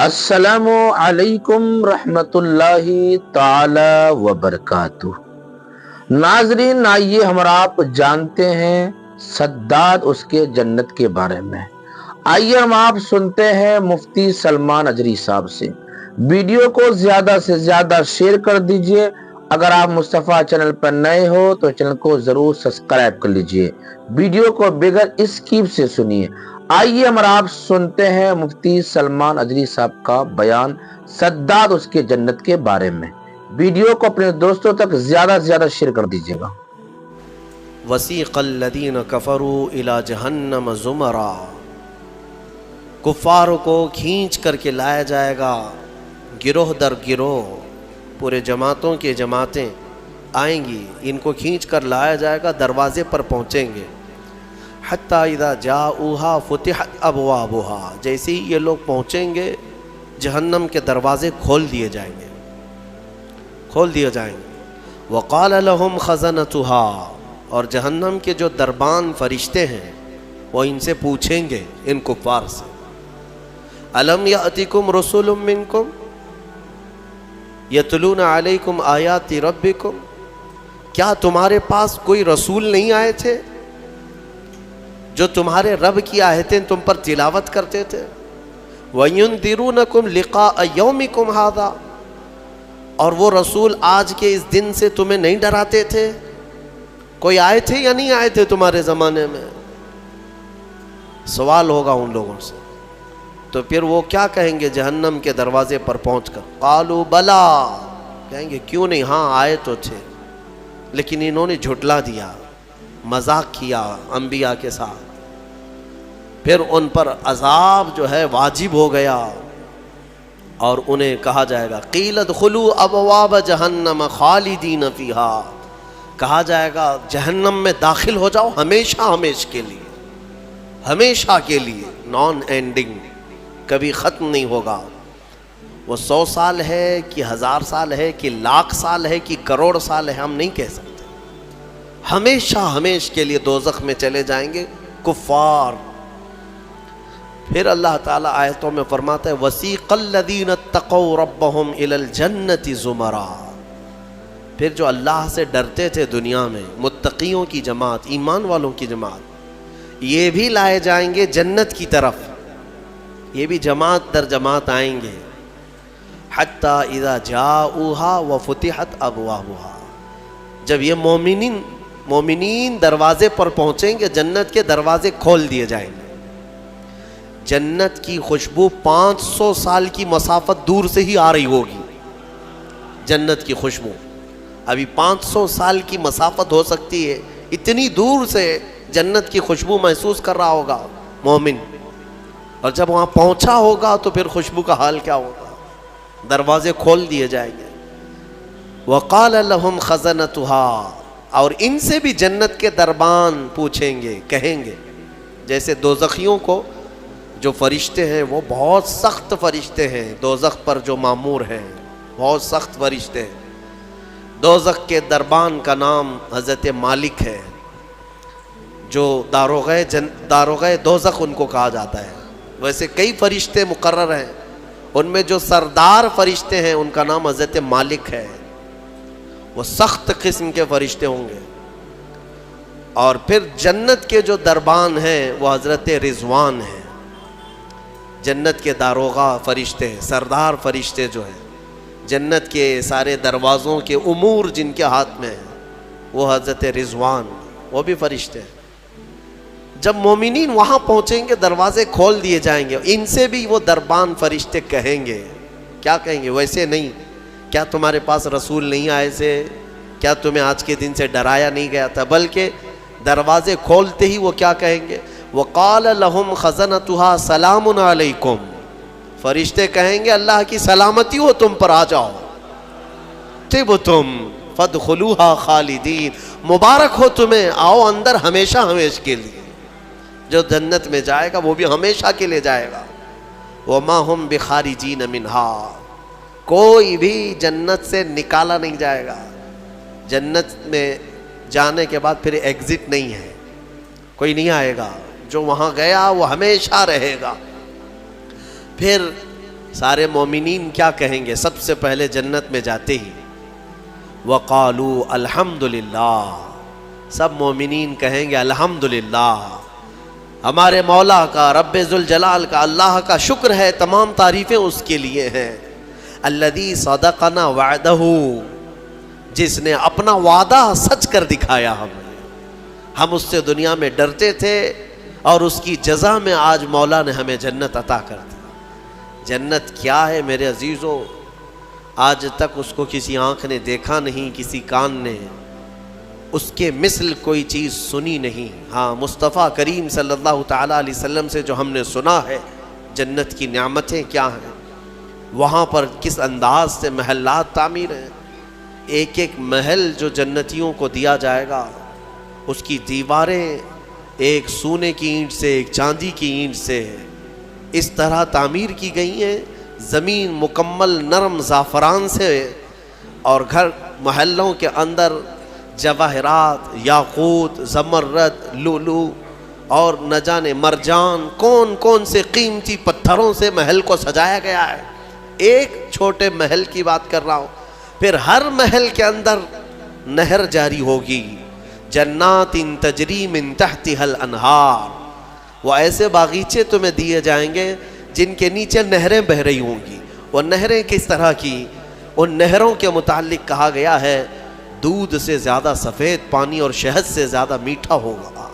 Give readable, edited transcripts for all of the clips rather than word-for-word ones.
السلام علیکم رحمۃ اللہ تعالی وبرکاتہ۔ ناظرین، آئیے ہم اور آپ جانتے ہیں سداد اس کے جنت کے بارے میں۔ آئیے ہم آپ سنتے ہیں مفتی سلمان اجری صاحب سے۔ ویڈیو کو زیادہ سے زیادہ شیئر کر دیجئے۔ اگر آپ مصطفیٰ چینل پر نئے ہو تو چینل کو ضرور سبسکرائب کر لیجئے۔ ویڈیو کو بغیر اسکیپ سے سنیے۔ آئیے ہم اور آپ سنتے ہیں مفتی سلمان اجری صاحب کا بیان سداد اس کے جنت کے بارے میں۔ ویڈیو کو اپنے دوستوں تک زیادہ سے زیادہ شیئر کر دیجیے گا۔ وسیق الذین کفروا الی جہنم زمرا، کفاروں کو کھینچ کر کے لایا جائے گا گروہ در گروہ، پورے جماعتوں کے جماعتیں آئیں گی، ان کو کھینچ کر لایا جائے گا، دروازے پر پہنچیں گے۔ حتی اذا جاؤہا فتحت ابوابہا، جیسے ہی یہ لوگ پہنچیں گے جہنم کے دروازے کھول دیے جائیں گے، کھول دیے جائیں گے۔ وقال لہم خزنتہا، اور جہنم کے جو دربان فرشتے ہیں وہ ان سے پوچھیں گے، ان کفار سے، الم یأتکم رسول منکم یتلون علیکم آیات ربکم، کیا تمہارے پاس کوئی رسول نہیں آئے تھے جو تمہارے رب کی آیتیں تم پر تلاوت کرتے تھے؟ وَيُنذِرُونَكُمْ لِقَاءَ يَوْمِكُمْ هَذَا، اور وہ رسول آج کے اس دن سے تمہیں نہیں ڈراتے تھے؟ کوئی آئے تھے یا نہیں آئے تھے تمہارے زمانے میں؟ سوال ہوگا ان لوگوں سے۔ تو پھر وہ کیا کہیں گے جہنم کے دروازے پر پہنچ کر؟ قالوا بلا، کہیں گے کیوں نہیں، ہاں آئے تو تھے، لیکن انہوں نے جھٹلا دیا، مذاق کیا انبیاء کے ساتھ، پھر ان پر عذاب جو ہے واجب ہو گیا، اور انہیں کہا جائے گا قیل ادخلوا ابواب جہنم خالدین فیہا، کہا جائے گا جہنم میں داخل ہو جاؤ ہمیشہ ہمیشہ کے لیے، ہمیشہ کے لیے، نان اینڈنگ، کبھی ختم نہیں ہوگا۔ وہ 100 سال ہے کہ 1000 سال ہے کہ لاکھ سال ہے کہ کروڑ سال ہے، ہم نہیں کہہ سکتے، ہمیشہ ہمیشہ کے لیے دوزخ میں چلے جائیں گے کفار۔ پھر اللہ تعالیٰ آیتوں میں فرماتا ہے وَسِيقَ الَّذِينَ اتَّقَوْا رَبَّهُمْ إِلَى الْجَنَّةِ زُمَرًا، پھر جو اللہ سے ڈرتے تھے دنیا میں، متقیوں کی جماعت، ایمان والوں کی جماعت، یہ بھی لائے جائیں گے جنت کی طرف، یہ بھی جماعت در جماعت آئیں گے۔ حَتَّى إِذَا جَاءُوهَا وَفُتِحَتْ أَبْوَابُهَا، جب یہ مومنین دروازے پر پہنچیں گے جنت کے دروازے کھول دیے جائیں گے۔ جنت کی خوشبو 500 سال کی مسافت دور سے ہی آ رہی ہوگی، جنت کی خوشبو ابھی 500 سال کی مسافت ہو سکتی ہے، اتنی دور سے جنت کی خوشبو محسوس کر رہا ہوگا مومن، اور جب وہاں پہنچا ہوگا تو پھر خوشبو کا حال کیا ہوگا؟ دروازے کھول دیے جائیں گے۔ وقال لهم خزنتها، اور ان سے بھی جنت کے دربان پوچھیں گے، کہیں گے، جیسے دوزخیوں کو جو فرشتے ہیں وہ بہت سخت فرشتے ہیں، دوزخ پر جو مامور ہیں بہت سخت فرشتے ہیں۔ دوزخ کے دربان کا نام حضرت مالک ہے، جو داروغہ دوزخ ان کو کہا جاتا ہے۔ ویسے کئی فرشتے مقرر ہیں، ان میں جو سردار فرشتے ہیں ان کا نام حضرت مالک ہے، وہ سخت قسم کے فرشتے ہوں گے۔ اور پھر جنت کے جو دربان ہیں وہ حضرت رضوان ہیں، جنت کے داروغہ فرشتے ہیں، سردار فرشتے جو ہیں، جنت کے سارے دروازوں کے امور جن کے ہاتھ میں ہیں وہ حضرت رضوان، وہ بھی فرشتے ہیں۔ جب مومنین وہاں پہنچیں گے دروازے کھول دیے جائیں گے، ان سے بھی وہ دربان فرشتے کہیں گے، کیا کہیں گے؟ ویسے نہیں، کیا تمہارے پاس رسول نہیں آئے تھے؟ کیا تمہیں آج کے دن سے ڈرایا نہیں گیا تھا؟ بلکہ دروازے کھولتے ہی وہ کیا کہیں گے؟ وَقَالَ لَهُمْ خَزَنَتُهَا سَلَامٌ عَلَيْكُمْ، فرشتے کہیں گے اللہ کی سلامتی ہو تم پر، آ جاؤ، طِبْتُمْ فَادْخُلُوهَا خَالِدِينَ، مبارک ہو تمہیں، آؤ اندر ہمیشہ ہمیشہ کے لیے۔ جو جنت میں جائے گا وہ بھی ہمیشہ کے لیے جائے گا۔ وَمَا هُمْ بِخَارِجِينَ مِنْهَا، کوئی بھی جنت سے نکالا نہیں جائے گا، جنت میں جانے کے بعد پھر ایگزٹ نہیں ہے، کوئی نہیں آئے گا، جو وہاں گیا وہ ہمیشہ رہے گا۔ پھر سارے مومنین کیا کہیں گے سب سے پہلے جنت میں جاتے ہی؟ وَقَالُوا الحمدللہ، سب مومنین کہیں گے الحمدللہ، ہمارے مولا کا، رب ذوالجلال کا، اللہ کا شکر ہے، تمام تعریفیں اس کے لیے ہیں۔ الذی صدقنا وعدہ، جس نے اپنا وعدہ سچ کر دکھایا ہم اس سے دنیا میں ڈرتے تھے اور اس کی جزا میں آج مولا نے ہمیں جنت عطا کر دی۔ جنت کیا ہے میرے عزیزو؟ آج تک اس کو کسی آنکھ نے دیکھا نہیں، کسی کان نے اس کے مثل کوئی چیز سنی نہیں۔ ہاں، مصطفیٰ کریم صلی اللہ تعالیٰ علیہ وسلم سے جو ہم نے سنا ہے جنت کی نعمتیں کیا ہیں، وہاں پر کس انداز سے محلات تعمیر ہیں۔ ایک ایک محل جو جنتیوں کو دیا جائے گا، اس کی دیواریں ایک سونے کی اینٹ سے، ایک چاندی کی اینٹ سے اس طرح تعمیر کی گئی ہیں، زمین مکمل نرم زعفران سے، اور گھر محلوں کے اندر جواہرات، یاقوت، زمرد، لؤلؤ اور نہ جانے مرجان، کون کون سے قیمتی پتھروں سے محل کو سجایا گیا ہے۔ ایک چھوٹے محل کی بات کر رہا ہوں، پھر ہر محل کے اندر نہر جاری ہوگی، جنات تجری من تحتها الانہار، وہ ایسے باغیچے تمہیں دیے جائیں گے جن کے نیچے نہریں بہہ رہی ہوں گی۔ وہ نہریں کس طرح کی؟ ان نہروں کے متعلق کہا گیا ہے دودھ سے زیادہ سفید پانی اور شہد سے زیادہ میٹھا ہوگا،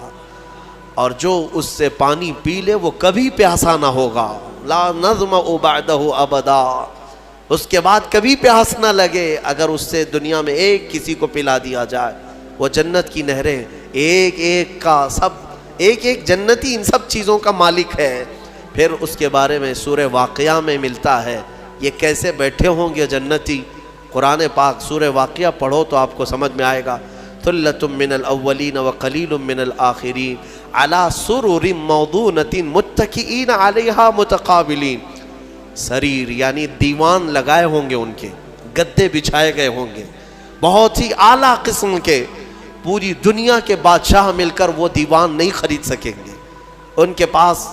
اور جو اس سے پانی پی لے وہ کبھی پیاسا نہ ہوگا، لا نظمأ بعدہ ابدا، اس کے بعد کبھی پیاس نہ لگے اگر اس سے دنیا میں ایک کسی کو پلا دیا جائے۔ وہ جنت کی نہریں، ایک ایک کا سب، ایک ایک جنتی ان سب چیزوں کا مالک ہے۔ پھر اس کے بارے میں سورہ واقعہ میں ملتا ہے، یہ کیسے بیٹھے ہوں گے جنتی۔ قرآن پاک سورہ واقعہ پڑھو تو آپ کو سمجھ میں آئے گا۔ ثلۃ من الاولین وقلیل من الآخرین علی سرر موضونۃ متکئین علیہا متقابلین، سریر یعنی دیوان لگائے ہوں گے، ان کے گدے بچھائے گئے ہوں گے بہت ہی اعلیٰ قسم کے، پوری دنیا کے بادشاہ مل کر وہ دیوان نہیں خرید سکیں گے، ان کے پاس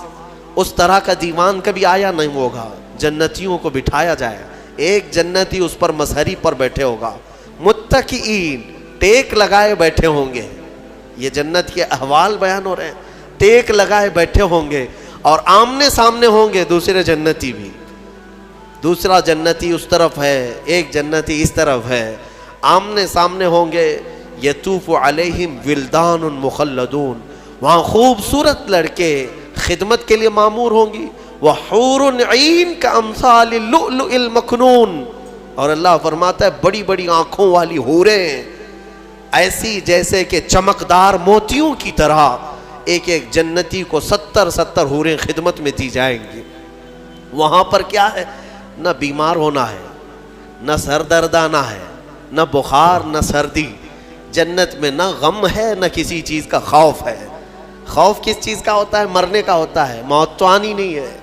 اس طرح کا دیوان کبھی آیا نہیں ہوگا۔ جنتیوں کو بٹھایا جائے، ایک جنتی اس پر مسہری پر بیٹھے ہوگا، متکئین ٹیک لگائے بیٹھے ہوں گے۔ یہ جنت کے احوال بیان ہو رہے ہیں، ٹیک لگائے بیٹھے ہوں گے اور آمنے سامنے ہوں گے دوسرے جنتی بھی، دوسرا جنتی اس طرف ہے، ایک جنتی اس طرف ہے، آمنے سامنے ہوں گے۔ یطوف علیہم ولدان مخلدون، وہاں خوبصورت لڑکے خدمت کے لیے معمور ہوں گی، وحور عین کامثال اللؤلؤ المکنون، اور اللہ فرماتا ہے بڑی بڑی آنکھوں والی حوریں ایسی جیسے کہ چمکدار موتیوں کی طرح، ایک ایک جنتی کو 70 حوریں خدمت میں دی جائیں گی۔ وہاں پر کیا ہے؟ نہ بیمار ہونا ہے، نہ سر درد آنا ہے، نہ بخار، نہ سردی۔ جنت میں نہ غم ہے، نہ کسی چیز کا خوف ہے۔ خوف کس چیز کا ہوتا ہے؟ مرنے کا ہوتا ہے، موت تو آنی نہیں ہے۔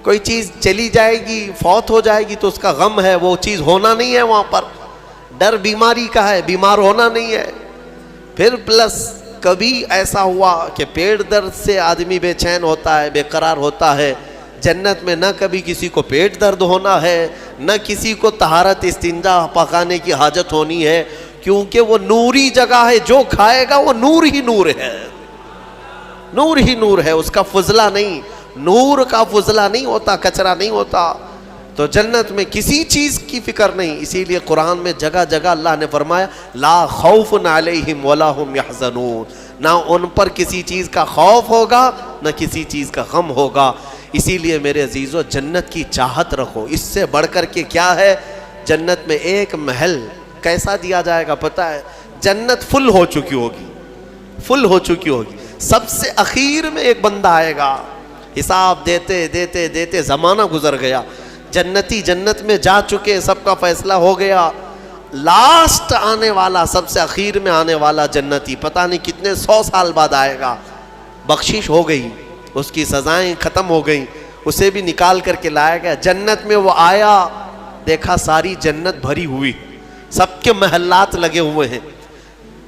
کوئی چیز چلی جائے گی، فوت ہو جائے گی تو اس کا غم ہے، وہ چیز ہونا نہیں ہے وہاں پر۔ ڈر بیماری کا ہے، بیمار ہونا نہیں ہے۔ پھر پلس کبھی ایسا ہوا کہ پیٹ درد سے آدمی بے چین ہوتا ہے، بے قرار ہوتا ہے، جنت میں نہ کبھی کسی کو پیٹ درد ہونا ہے، نہ کسی کو طہارت استنجا پکانے کی حاجت ہونی ہے، کیونکہ وہ نوری جگہ ہے، جو کھائے گا وہ نور ہی نور ہے، نور ہی نور ہے، اس کا فضلہ نہیں، نور کا فضلہ نہیں ہوتا، کچرا نہیں ہوتا۔ تو جنت میں کسی چیز کی فکر نہیں، اسی لیے قرآن میں جگہ جگہ اللہ نے فرمایا لا خوف علیہم ولا هم یحزنون، نہ ان پر کسی چیز کا خوف ہوگا، نہ کسی چیز کا غم ہوگا۔ اسی لیے میرے عزیزو جنت کی چاہت رکھو، اس سے بڑھ کر کے کیا ہے؟ جنت میں ایک محل کیسا دیا جائے گا پتہ ہے؟ جنت فل ہو چکی ہوگی، فل ہو چکی ہوگی، سب سے اخیر میں ایک بندہ آئے گا، حساب دیتے دیتے دیتے زمانہ گزر گیا، جنتی جنت میں جا چکے، سب کا فیصلہ ہو گیا، لاسٹ آنے والا، سب سے اخیر میں آنے والا جنتی پتہ نہیں کتنے 100 سال بعد آئے گا، بخشش ہو گئی، اس کی سزائیں ختم ہو گئیں، اسے بھی نکال کر کے لایا گیا۔ جنت میں وہ آیا، دیکھا ساری جنت بھری ہوئی، سب کے محلات لگے ہوئے ہیں،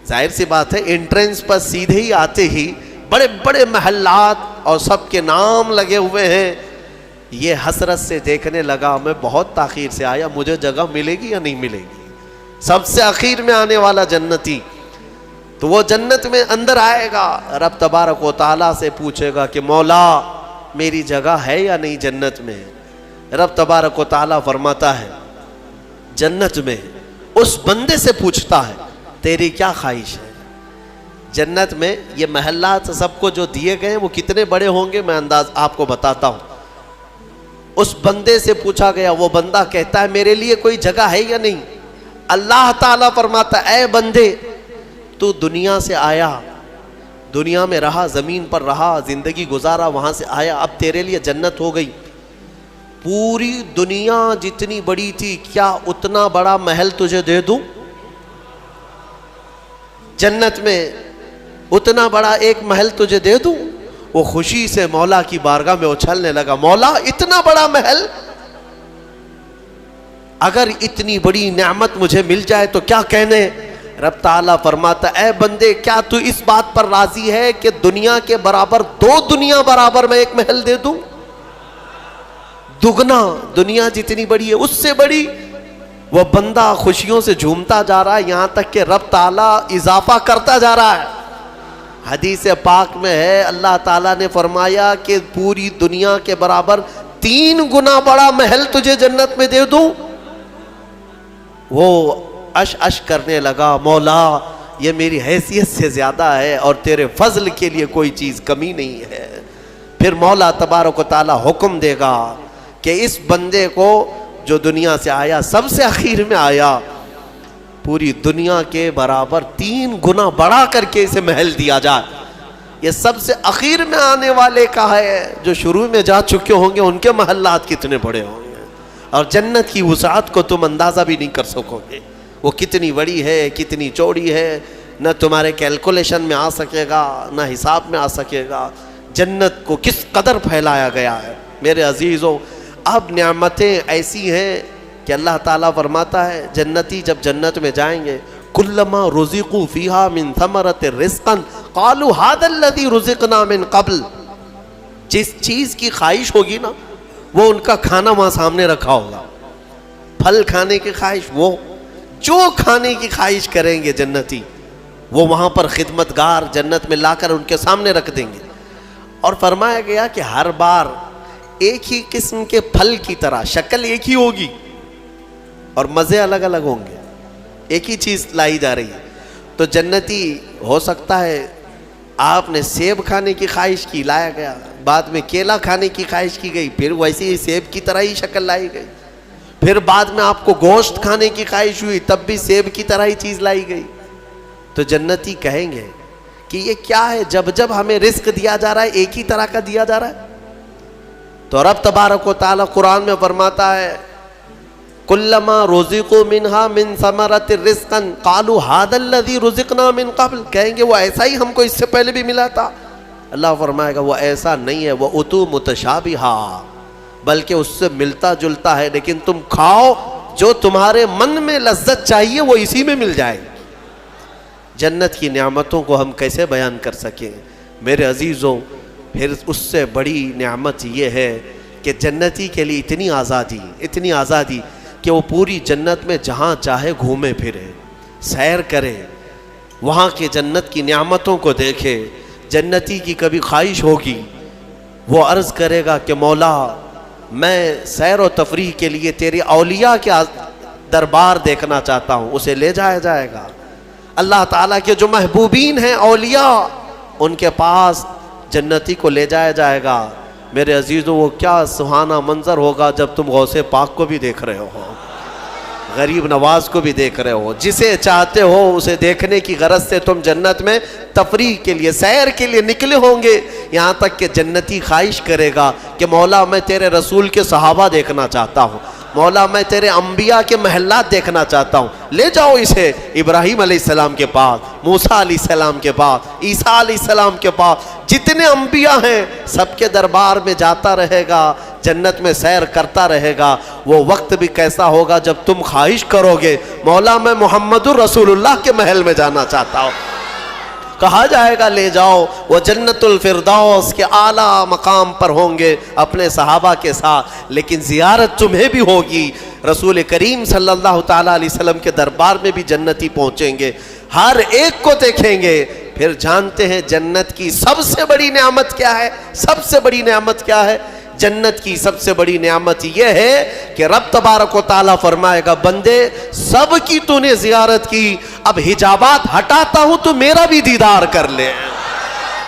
ظاہر سی بات ہے انٹرنس پر سیدھے ہی آتے ہی بڑے بڑے محلات اور سب کے نام لگے ہوئے ہیں۔ یہ حسرت سے دیکھنے لگا میں بہت تاخیر سے آیا, مجھے جگہ ملے گی یا نہیں ملے گی. سب سے اخیر میں آنے والا جنتی, تو وہ جنت میں اندر آئے گا, رب تبارک و تعالیٰ سے پوچھے گا کہ مولا میری جگہ ہے یا نہیں جنت میں. رب تبارک و تعالیٰ فرماتا ہے جنت میں اس بندے سے پوچھتا ہے تیری کیا خواہش ہے. جنت میں یہ محلات سب کو جو دیے گئے وہ کتنے بڑے ہوں گے میں انداز آپ کو بتاتا ہوں. اس بندے سے پوچھا گیا, وہ بندہ کہتا ہے میرے لیے کوئی جگہ ہے یا نہیں. اللہ تعالیٰ فرماتا ہے اے بندے تو دنیا سے آیا, دنیا میں رہا, زمین پر رہا, زندگی گزارا, وہاں سے آیا, اب تیرے لیے جنت ہو گئی. پوری دنیا جتنی بڑی تھی کیا اتنا بڑا محل تجھے دے دوں؟ جنت میں اتنا بڑا ایک محل تجھے دے دوں؟ وہ خوشی سے مولا کی بارگاہ میں اچھلنے لگا, مولا اتنا بڑا محل, اگر اتنی بڑی نعمت مجھے مل جائے تو کیا کہنے. رب تعالیٰ فرماتا اے بندے کیا تو اس بات پر راضی ہے کہ دنیا کے برابر 2 دنیا برابر میں ایک محل دے دوں؟ دگنا, دنیا جتنی بڑی ہے اس سے بڑی. وہ بندہ خوشیوں سے جھومتا جا رہا ہے, یہاں تک کہ رب تعالیٰ اضافہ کرتا جا رہا ہے. حدیث پاک میں ہے اللہ تعالیٰ نے فرمایا کہ پوری دنیا کے برابر 3 گنا بڑا محل تجھے جنت میں دے دوں. وہ اش کرنے لگا, مولا یہ میری حیثیت سے زیادہ ہے اور تیرے فضل کے لیے کوئی چیز کمی نہیں ہے. پھر مولا تبارک و تعالیٰ حکم دے گا کہ اس بندے کو جو دنیا سے آیا, سب سے اخیر میں آیا, پوری دنیا کے برابر 3 گنا بڑا کر کے اسے محل دیا جائے. یہ سب سے اخیر میں آنے والے کا ہے, جو شروع میں جا چکے ہوں گے ان کے محلات کتنے بڑے ہوں گے, اور جنت کی وسعت کو تم اندازہ بھی نہیں کر سکو گے. وہ کتنی بڑی ہے, کتنی چوڑی ہے, نہ تمہارے کیلکولیشن میں آ سکے گا, نہ حساب میں آ سکے گا. جنت کو کس قدر پھیلایا گیا ہے میرے عزیزوں. اب نعمتیں ایسی ہیں کہ اللہ تعالیٰ فرماتا ہے جنتی جب جنت میں جائیں گے, کلما رزقوا فیہا من ثمرۃ رزقا قالوا ھذا الذی رزقنا من قبل. جس چیز کی خواہش ہوگی نا وہ ان کا کھانا وہاں سامنے رکھا ہوگا. پھل کھانے کی خواہش, وہ جو کھانے کی خواہش کریں گے جنتی وہ وہاں پر خدمتگار جنت میں لا کر ان کے سامنے رکھ دیں گے. اور فرمایا گیا کہ ہر بار ایک ہی قسم کے پھل کی طرح شکل ایک ہی ہوگی اور مزے الگ الگ ہوں گے, ایک ہی چیز لائی جا رہی ہے. تو جنتی ہو سکتا ہے آپ نے سیب کھانے کی خواہش کی, لایا گیا, بعد میں کیلا کھانے کی خواہش کی گئی, پھر ویسے ہی سیب کی طرح ہی شکل لائی گئی. پھر بعد میں آپ کو گوشت کھانے کی خواہش ہوئی, تب بھی سیب کی طرح ہی چیز لائی گئی. تو جنتی کہیں گے کہ یہ کیا ہے, جب جب ہمیں رزق دیا جا رہا ہے ایک ہی طرح کا دیا جا رہا ہے. تو رب تبارک و تعالیٰ قرآن میں فرماتا ہے کلما رزقوا منہا من ثمرۃ رزقا قالوا ھذا الذی رزقنا من قبل. کہیں گے وہ ایسا ہی ہم کو اس سے پہلے بھی ملا تھا. اللہ فرمائے گا وہ ایسا نہیں ہے, وہ اتو متشابہا, بلکہ اس سے ملتا جلتا ہے, لیکن تم کھاؤ جو تمہارے من میں لذت چاہیے وہ اسی میں مل جائے. جنت کی نعمتوں کو ہم کیسے بیان کر سکیں میرے عزیزوں. پھر اس سے بڑی نعمت یہ ہے کہ جنتی کے لیے اتنی آزادی کہ وہ پوری جنت میں جہاں چاہے گھومے پھرے, سیر کرے, وہاں کے جنت کی نعمتوں کو دیکھے. جنتی کی کبھی خواہش ہوگی وہ عرض کرے گا کہ مولا میں سیر و تفریح کے لیے تیری اولیاء کے دربار دیکھنا چاہتا ہوں. اسے لے جایا جائے گا. اللہ تعالیٰ کے جو محبوبین ہیں اولیاء, ان کے پاس جنتی کو لے جایا جائے گا. میرے عزیزوں وہ کیا سہانا منظر ہوگا جب تم غوث پاک کو بھی دیکھ رہے ہو, غریب نواز کو بھی دیکھ رہے ہو, جسے چاہتے ہو اسے دیکھنے کی غرض سے تم جنت میں تفریح کے لیے, سیر کے لیے نکلے ہوں گے. یہاں تک کہ جنتی خواہش کرے گا کہ مولا میں تیرے رسول کے صحابہ دیکھنا چاہتا ہوں, مولا میں تیرے انبیاء کے محلات دیکھنا چاہتا ہوں. لے جاؤ اسے ابراہیم علیہ السلام کے پاس, موسیٰ علیہ السلام کے پاس, عیسیٰ علیہ السلام کے پاس, جتنے انبیاء ہیں سب کے دربار میں جاتا رہے گا, جنت میں سیر کرتا رہے گا. وہ وقت بھی کیسا ہوگا جب تم خواہش کرو گے مولا میں محمد الرسول اللہ کے محل میں جانا چاہتا ہوں. کہا جائے گا لے جاؤ، وہ جنت الفردوس کے اعلیٰ مقام پر ہوں گے اپنے صحابہ کے ساتھ، لیکن زیارت تمہیں بھی ہوگی۔ رسول کریم صلی اللہ تعالیٰ علیہ وسلم کے دربار میں بھی جنتی پہنچیں گے، ہر ایک کو دیکھیں گے۔ پھر جانتے ہیں جنت کی سب سے بڑی نعمت کیا ہے؟ سب سے بڑی نعمت کیا ہے؟ جنت کی سب سے بڑی نعمت یہ ہے کہ رب تبارک و تعالیٰ فرمائے گا بندے سب کی تو نے زیارت کی، اب حجابات ہٹاتا ہوں تو میرا بھی دیدار کر لے۔